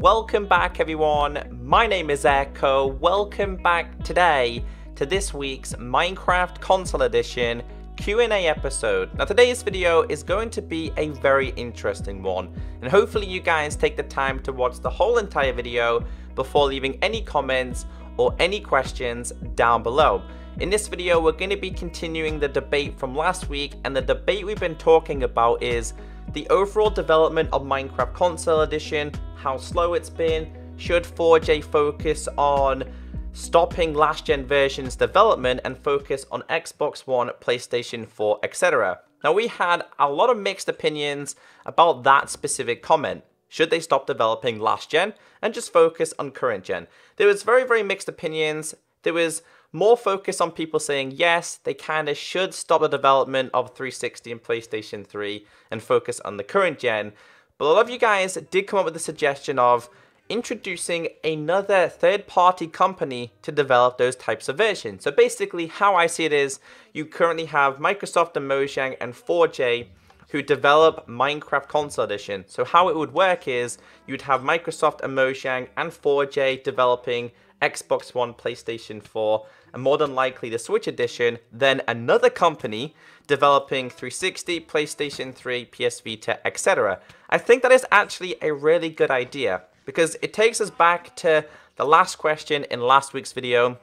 Welcome back everyone, my name is Echo. Welcome back today to this week's Minecraft Console Edition Q&A episode. Now today's video is going to be a very interesting one, and hopefully you guys take the time to watch the whole entire video before leaving any comments or any questions down below. In this video we're going to be continuing the debate from last week, and the debate we've been talking about is the overall development of Minecraft Console Edition, how slow it's been, should 4J focus on stopping last gen versions development and focus on Xbox One, PlayStation 4, etc. Now we had a lot of mixed opinions about that specific comment. Should they stop developing last gen and just focus on current gen? There was very mixed opinions. There was more focus on people saying yes, they kind of should stop the development of 360 and PlayStation 3 and focus on the current gen. But a lot of you guys did come up with the suggestion of introducing another third-party company to develop those types of versions. So basically how I see it is, you currently have Microsoft and Mojang and 4J who develop Minecraft Console Edition. So how it would work is you'd have Microsoft and Mojang and 4J developing Xbox One, PlayStation 4, and more than likely the Switch edition, then another company developing 360, PlayStation 3, PS Vita, etc. I think that is actually a really good idea, because it takes us back to the last question in last week's video.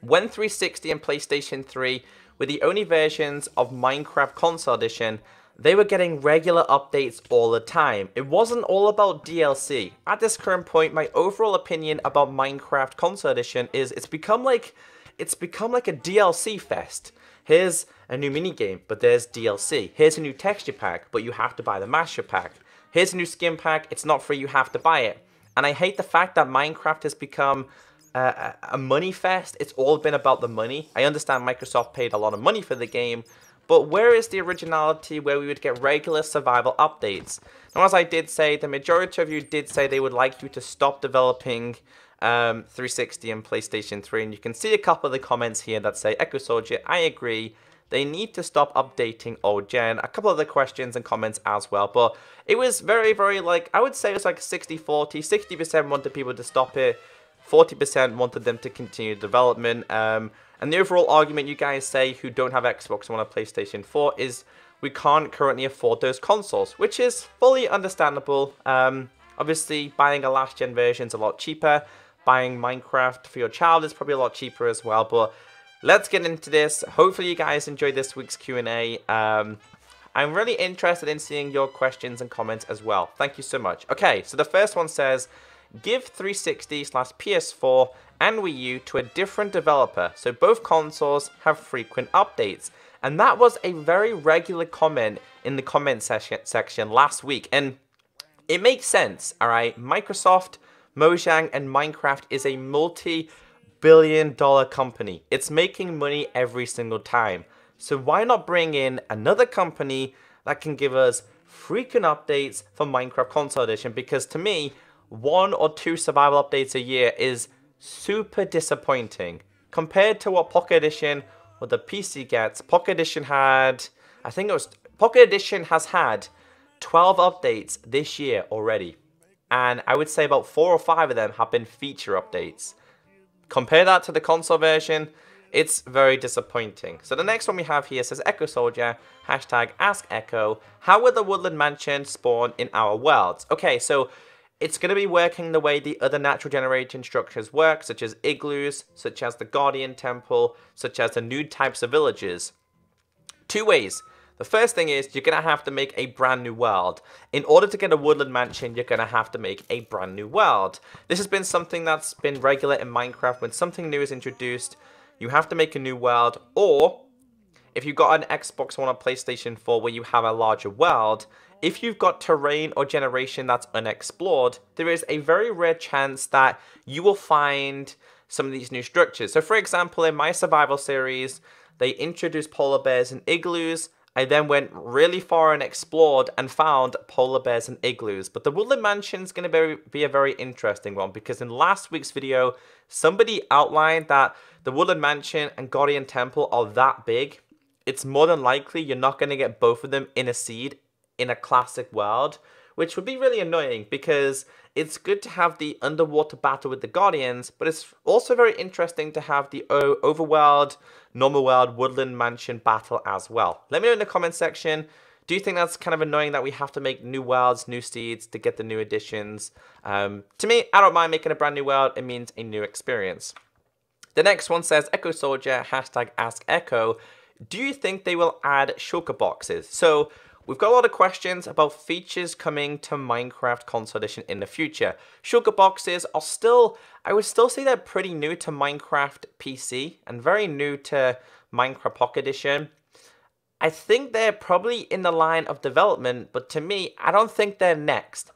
When 360 and PlayStation 3 were the only versions of Minecraft Console Edition, they were getting regular updates all the time. It wasn't all about DLC. At this current point, my overall opinion about Minecraft Console Edition is it's become like a DLC fest. Here's a new minigame, but there's DLC. Here's a new texture pack, but you have to buy the master pack. Here's a new skin pack, it's not free, you have to buy it. And I hate the fact that Minecraft has become a money fest. It's all been about the money. I understand Microsoft paid a lot of money for the game, but where is the originality where we would get regular survival updates? Now, as I did say, the majority of you did say they would like you to stop developing 360 and PlayStation 3. And you can see a couple of the comments here that say, ECKOSOLDIER, I agree. They need to stop updating old gen. A couple of the questions and comments as well. But it was very, like, I would say it was like 60-40. 60% wanted people to stop it. 40% wanted them to continue development. And the overall argument you guys say who don't have Xbox One or PlayStation 4 is we can't currently afford those consoles, which is fully understandable. Obviously, buying a last gen version is a lot cheaper. Buying Minecraft for your child is probably a lot cheaper as well. But let's get into this. Hopefully you guys enjoyed this week's Q&A. I'm really interested in seeing your questions and comments as well. Thank you so much. Okay, so the first one says, give 360/PS4 and Wii U to a different developer so both consoles have frequent updates. And that was a very regular comment in the comment section last week. And it makes sense, alright? Microsoft, Mojang, and Minecraft is a multi-billion-dollar company. It's making money every single time. So why not bring in another company that can give us frequent updates for Minecraft Console Edition? Because to me, 1 or 2 survival updates a year is super disappointing. Compared to what Pocket Edition or the PC gets, Pocket Edition has had 12 updates this year already. And I would say about 4 or 5 of them have been feature updates. Compare that to the console version, it's very disappointing. So the next one we have here says, ECKOSOLDIER, #AskEcho, how will the Woodland Mansion spawn in our worlds? Okay, so it's going to be working the way the other natural generation structures work, such as igloos, such as the Guardian Temple, such as the new types of villages. 2 ways. The first thing is you're going to have to make a brand new world. In order to get a Woodland Mansion, you're going to have to make a brand new world. This has been something that's been regular in Minecraft. When something new is introduced, you have to make a new world. Or if you've got an Xbox One or PlayStation 4 where you have a larger world, if you've got terrain or generation that's unexplored, there is a very rare chance that you will find some of these new structures. So for example, in my survival series, they introduced polar bears and igloos. I then went really far and explored and found polar bears and igloos. But the Woodland Mansion is going to be a very interesting one, because in last week's video, somebody outlined that the Woodland Mansion and Guardian Temple are that big. It's more than likely you're not going to get both of them in a seed in a classic world, which would be really annoying because it's good to have the underwater battle with the Guardians, but it's also very interesting to have the overworld, normal world, Woodland Mansion battle as well. Let me know in the comment section. Do you think that's kind of annoying that we have to make new worlds, new seeds to get the new additions? To me, I don't mind making a brand new world. It means a new experience. The next one says, ECKOSOLDIER, hashtag Ask Echo. Do you think they will add shulker boxes? So we've got a lot of questions about features coming to Minecraft Console Edition in the future. Shulker boxes are still, I would still say they're pretty new to Minecraft PC and very new to Minecraft Pocket Edition. I think they're probably in the line of development, but to me, I don't think they're next.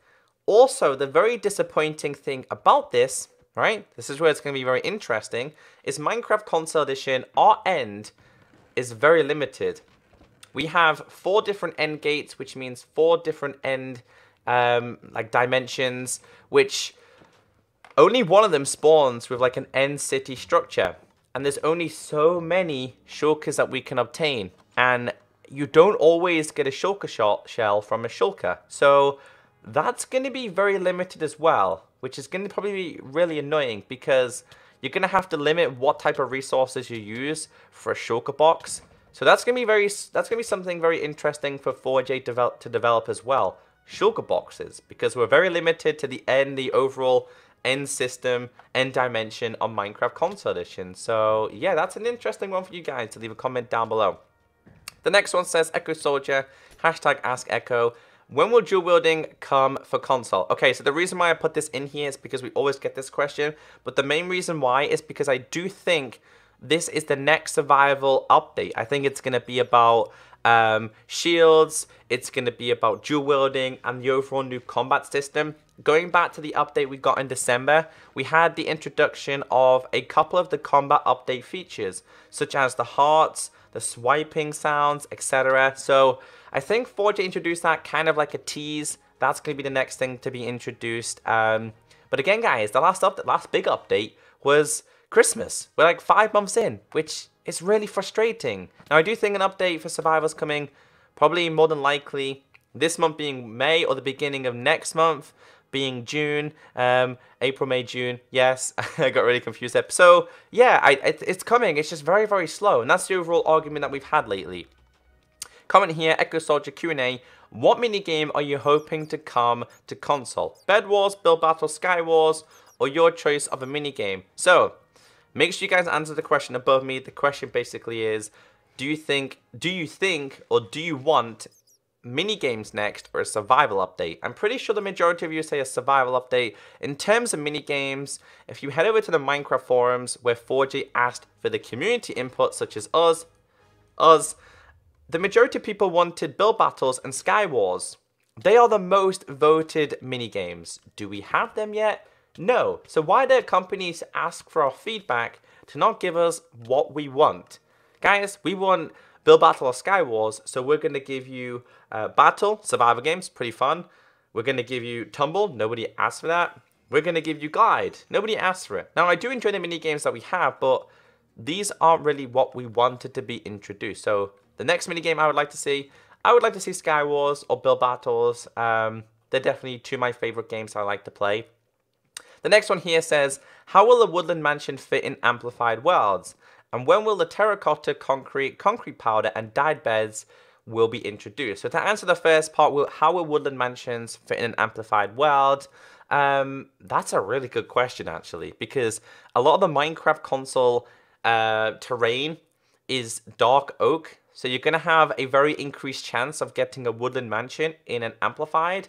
Also, the very disappointing thing about this, right, this is where it's going to be very interesting, is Minecraft Console Edition, our end is very limited. We have 4 different end gates, which means 4 different end like dimensions, which only one of them spawns with like an end city structure. And there's only so many shulkers that we can obtain. And you don't always get a shulker shell from a shulker. So that's going to be very limited as well, which is going to probably be really annoying because you're going to have to limit what type of resources you use for a shulker box. So that's going to be something very interesting for 4J to develop as well. Shulker boxes, because we're very limited to the overall end system, end dimension on Minecraft Console Edition. So yeah, that's an interesting one for you guys to leave a comment down below. The next one says, ECKOSOLDIER, hashtag Ask Echo. When will dual wielding come for console? Okay, so the reason why I put this in here is because we always get this question, but the main reason why is because I do think this is the next survival update. I think it's going to be about shields, it's going to be about dual wielding and the overall new combat system. Going back to the update we got in December, we had the introduction of a couple of the combat update features, such as the hearts, the swiping sounds, etc. So I think 4J introduced that kind of like a tease. That's going to be the next thing to be introduced. But again, guys, the last big update was Christmas. We're like 5 months in, which is really frustrating. Now, I do think an update for Survivor's coming, probably more than likely this month being May or the beginning of next month being June, April, May, June. Yes, I got really confused there. So yeah, it's coming. It's just very, very slow, and that's the overall argument that we've had lately. Comment here, ECKOSOLDIER Q&A. What minigame are you hoping to come to console? Bed Wars, Build Battle, Sky Wars, or your choice of a minigame? So make sure you guys answer the question above me. The question basically is, do you think, or do you want minigames next or a survival update? I'm pretty sure the majority of you say a survival update. In terms of minigames, if you head over to the Minecraft forums where 4J asked for the community input, such as us, the majority of people wanted Build Battles and Sky Wars. They are the most voted minigames. Do we have them yet? No. So why do companies ask for our feedback to not give us what we want? Guys, we want Build Battle or Sky Wars, so we're going to give you Battle, Survivor games, pretty fun. We're going to give you Tumble, nobody asked for that. We're going to give you Glide, nobody asked for it. Now, I do enjoy the mini games that we have, but these aren't really what we wanted to be introduced. So the next mini game I would like to see Sky Wars or Build Battles. They're definitely 2 of my favorite games I like to play. The next one here says, how will the Woodland Mansion fit in amplified worlds? And when will the terracotta, concrete powder, and dyed beds will be introduced? So to answer the first part, how will Woodland Mansions fit in an amplified world? That's a really good question, actually, because a lot of the Minecraft console terrain is dark oak. So you're going to have a very increased chance of getting a Woodland Mansion in an amplified.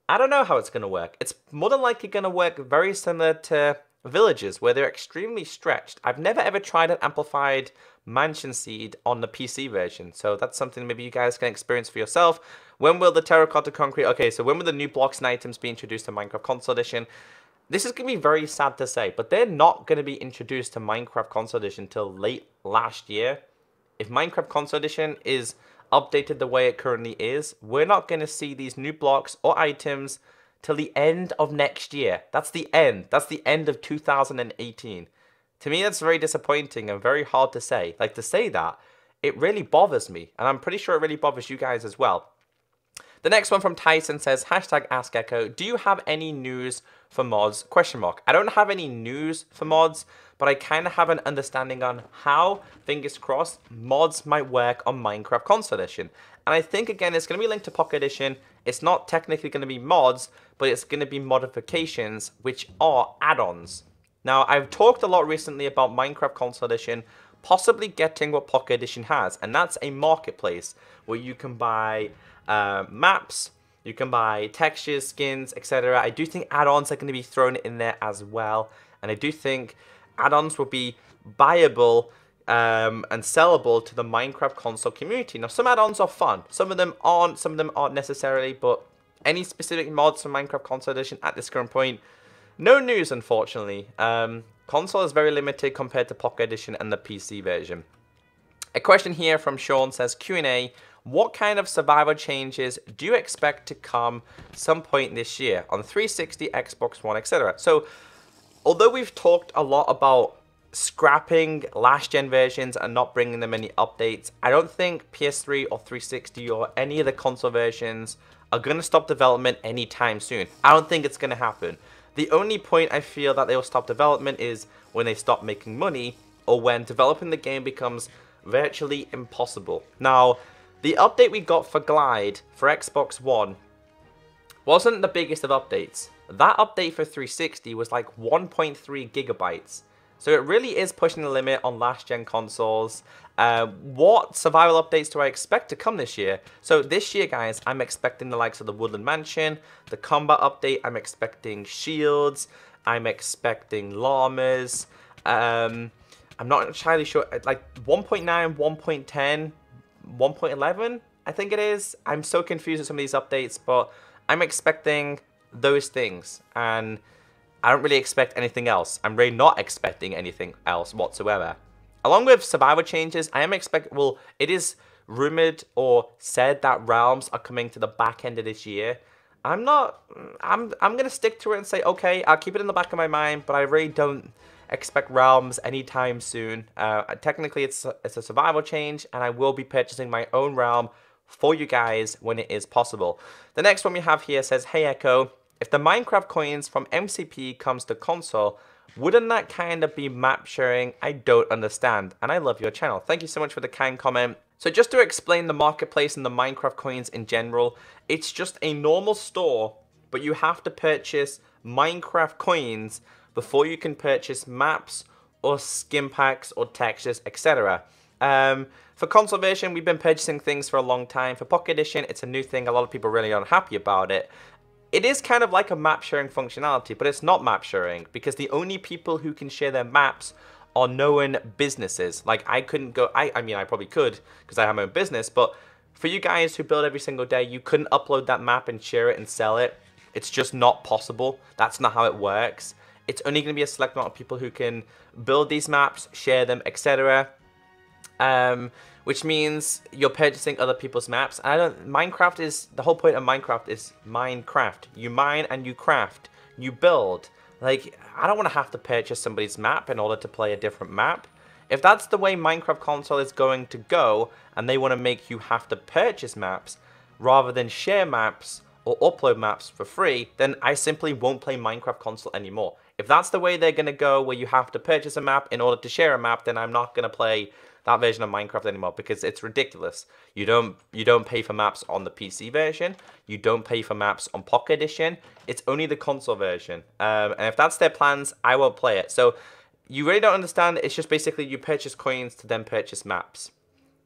I don't know how it's going to work. It's more than likely going to work very similar to villages where they're extremely stretched. I've never ever tried an amplified mansion seed on the PC version, so that's something maybe you guys can experience for yourself. When will the terracotta concrete, okay, so when will the new blocks and items be introduced to Minecraft Console Edition? This is going to be very sad to say, but they're not going to be introduced to Minecraft Console Edition until late last year. If Minecraft Console Edition is updated the way it currently is, we're not going to see these new blocks or items till the end of next year. That's the end. That's the end of 2018. To me, that's very disappointing and very hard to say. Like, to say that, it really bothers me. And I'm pretty sure it really bothers you guys as well. The next one from Tyson says, hashtag Ask Echo, do you have any news for mods? Question mark. I don't have any news for mods, but I kind of have an understanding on how, fingers crossed, mods might work on Minecraft Console Edition. And I think, again, it's going to be linked to Pocket Edition. It's not technically going to be mods, but it's going to be modifications, which are add-ons. Now, I've talked a lot recently about Minecraft Console Edition possibly getting what Pocket Edition has, and that's a marketplace where you can buy maps, you can buy textures, skins, etc. I do think add-ons are going to be thrown in there as well, and I do think add-ons will be buyable and sellable to the Minecraft console community. Now, some add-ons are fun, some of them aren't necessarily, but any specific mods for Minecraft Console Edition at this current point, no news, unfortunately. Console is very limited compared to Pocket Edition and the PC version. A question here from Sean says, Q&A, what kind of survival changes do you expect to come some point this year on 360, Xbox One, etc.? So, although we've talked a lot about scrapping last gen versions and not bringing them any updates, I don't think PS3 or 360 or any of the console versions are going to stop development anytime soon. I don't think it's going to happen. The only point I feel that they will stop development is when they stop making money or when developing the game becomes virtually impossible. Now, the update we got for Glide for Xbox One wasn't the biggest of updates. That update for 360 was like 1.3 gigabytes. So it really is pushing the limit on last-gen consoles. What survival updates do I expect to come this year? So this year, guys, I'm expecting the likes of the Woodland Mansion, the combat update, I'm expecting shields, I'm expecting llamas. I'm not entirely sure, like 1.9, 1.10, 1.11, I think it is. I'm so confused with some of these updates, but I'm expecting those things, and I don't really expect anything else. I'm really not expecting anything else whatsoever. Along with survival changes, I am well, it is rumored or said that realms are coming to the back end of this year. I'm gonna stick to it and say, okay, I'll keep it in the back of my mind, but I really don't expect realms anytime soon. Technically, it's a survival change, and I will be purchasing my own realm for you guys when it is possible. The next one we have here says, hey Echo, if the Minecraft coins from MCP comes to console, wouldn't that kind of be map sharing? I don't understand, and I love your channel. Thank you so much for the kind comment. So just to explain the marketplace and the Minecraft coins in general, it's just a normal store, but you have to purchase Minecraft coins before you can purchase maps or skin packs or textures, etc. For console version, we've been purchasing things for a long time. For Pocket Edition, it's a new thing. A lot of people really aren't happy about it. It is kind of like a map sharing functionality, but it's not map sharing because the only people who can share their maps are known businesses. Like I couldn't go, I mean I probably could because I have my own business, but for you guys who build every single day, you couldn't upload that map and share it and sell it. It's just not possible. That's not how it works. It's only going to be a select amount of people who can build these maps, share them, etc. Which means you're purchasing other people's maps. And the whole point of Minecraft is Minecraft. You mine and you craft. You build. Like, I don't want to have to purchase somebody's map in order to play a different map. If that's the way Minecraft console is going to go, and they want to make you have to purchase maps, rather than share maps or upload maps for free, then I simply won't play Minecraft console anymore. If that's the way they're going to go, where you have to purchase a map in order to share a map, then I'm not going to play that version of Minecraft anymore because it's ridiculous. You don't pay for maps on the PC version. You don't pay for maps on Pocket Edition. It's only the console version. And if that's their plans, I won't play it. So you really don't understand. It's just basically you purchase coins to then purchase maps.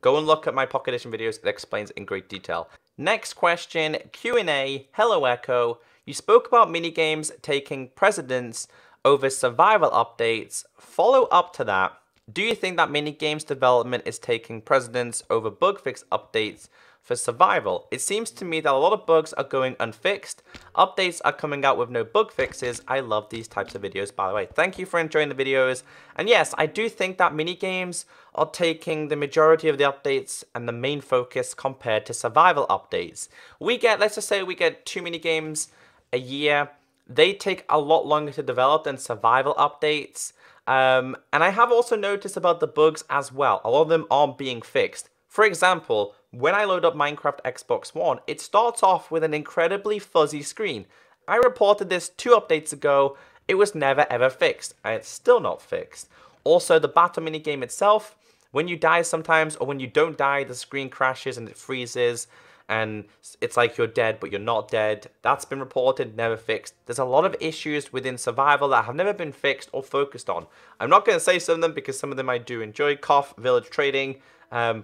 Go and look at my Pocket Edition videos. It explains in great detail. Next question, Q&A. Hello Echo. You spoke about minigames taking precedence over survival updates. Follow up to that. Do you think that minigames development is taking precedence over bug fix updates for survival? It seems to me that a lot of bugs are going unfixed. Updates are coming out with no bug fixes. I love these types of videos, by the way. Thank you for enjoying the videos. And yes, I do think that minigames are taking the majority of the updates and the main focus compared to survival updates. Let's just say we get 2 minigames a year. They take a lot longer to develop than survival updates. And I have also noticed about the bugs as well. A lot of them aren't being fixed. For example, when I load up Minecraft Xbox One, it starts off with an incredibly fuzzy screen. I reported this 2 updates ago. It was never ever fixed, and it's still not fixed. Also, the battle minigame itself, when you die sometimes, or when you don't die, the screen crashes and it freezes, and it's like you're dead, but you're not dead. That's been reported, never fixed. There's a lot of issues within survival that have never been fixed or focused on. I'm not going to say some of them, because some of them I do enjoy. Cough, village trading,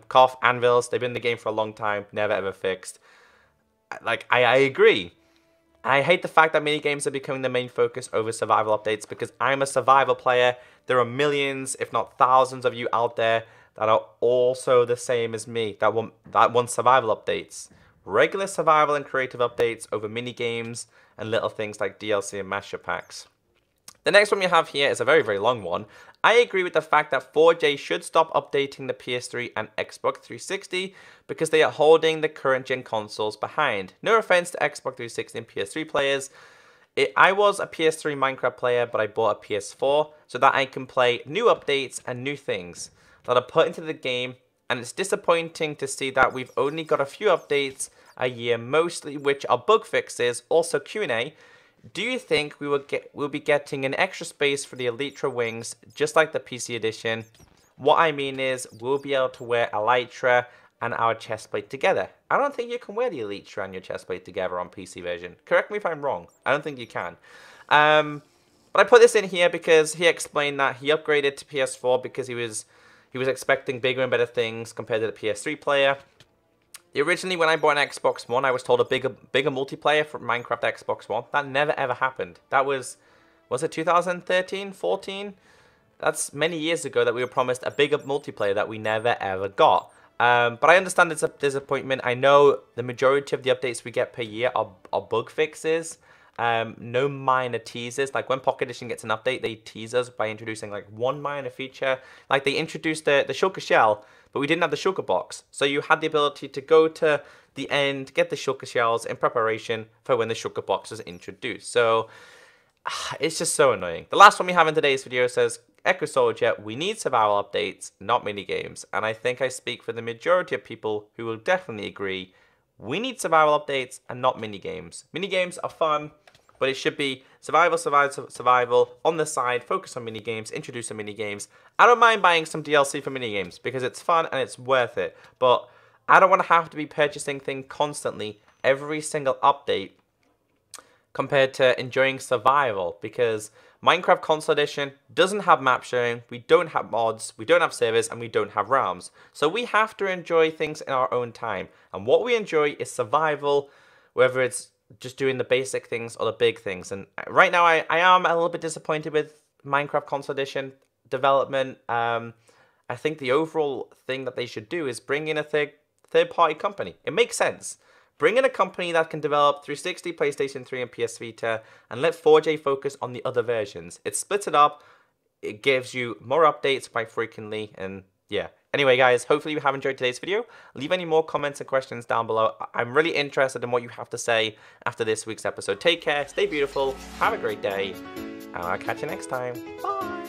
Cough, anvils, they've been in the game for a long time, never ever fixed. Like, I agree. I hate the fact that minigames are becoming the main focus over survival updates, because I'm a survival player. There are millions, if not thousands of you out there that are also the same as me, that want survival updates. Regular survival and creative updates over minigames and little things like DLC and master packs. The next one we have here is a very, very long one. I agree with the fact that 4J should stop updating the PS3 and Xbox 360 because they are holding the current gen consoles behind. No offense to Xbox 360 and PS3 players. I was a PS3 Minecraft player, but I bought a PS4 so that I can play new updates and new things that are put into the game, and it's disappointing to see that we've only got a few updates a year, mostly which are bug fixes. Also Q&A. Do you think we'll be getting an extra space for the Elytra wings, just like the PC edition? What I mean is, we'll be able to wear Elytra and our chestplate together. I don't think you can wear the Elytra and your chestplate together on PC version. Correct me if I'm wrong. I don't think you can. But I put this in here because he explained that he upgraded to PS4 because he was expecting bigger and better things compared to the PS3 player. Originally, when I bought an Xbox One, I was told a bigger multiplayer for Minecraft Xbox One. That never ever happened. That was it 2013, 14? That's many years ago that we were promised a bigger multiplayer that we never ever got. But I understand it's a disappointment. I know the majority of the updates we get per year are bug fixes. No minor teasers. Like when Pocket Edition gets an update, they tease us by introducing like one minor feature. Like they introduced the shulker shell, but we didn't have the shulker box. So you had the ability to go to the end, get the shulker shells in preparation for when the shulker box is introduced. So it's just so annoying. The last one we have in today's video says, ECKOSOLDIER, we need survival updates, not minigames. And I think I speak for the majority of people who will definitely agree. We need survival updates and not minigames. Minigames are fun, but it should be survival on the side, focus on minigames, introduce some minigames. I don't mind buying some DLC for minigames because it's fun and it's worth it. But I don't want to have to be purchasing things constantly every single update compared to enjoying survival, because Minecraft Console Edition doesn't have map sharing, we don't have mods, we don't have servers, and we don't have realms. So we have to enjoy things in our own time. And what we enjoy is survival, whether it's just doing the basic things or the big things. And right now I am a little bit disappointed with Minecraft Console Edition development. I think the overall thing that they should do is bring in a third-party company. It makes sense. Bring in a company that can develop 360, PlayStation 3, and PS Vita, and let 4J focus on the other versions. It splits it up, it gives you more updates quite frequently, and yeah. Anyway, guys, hopefully you have enjoyed today's video. Leave any more comments and questions down below. I'm really interested in what you have to say after this week's episode. Take care, stay beautiful, have a great day, and I'll catch you next time. Bye!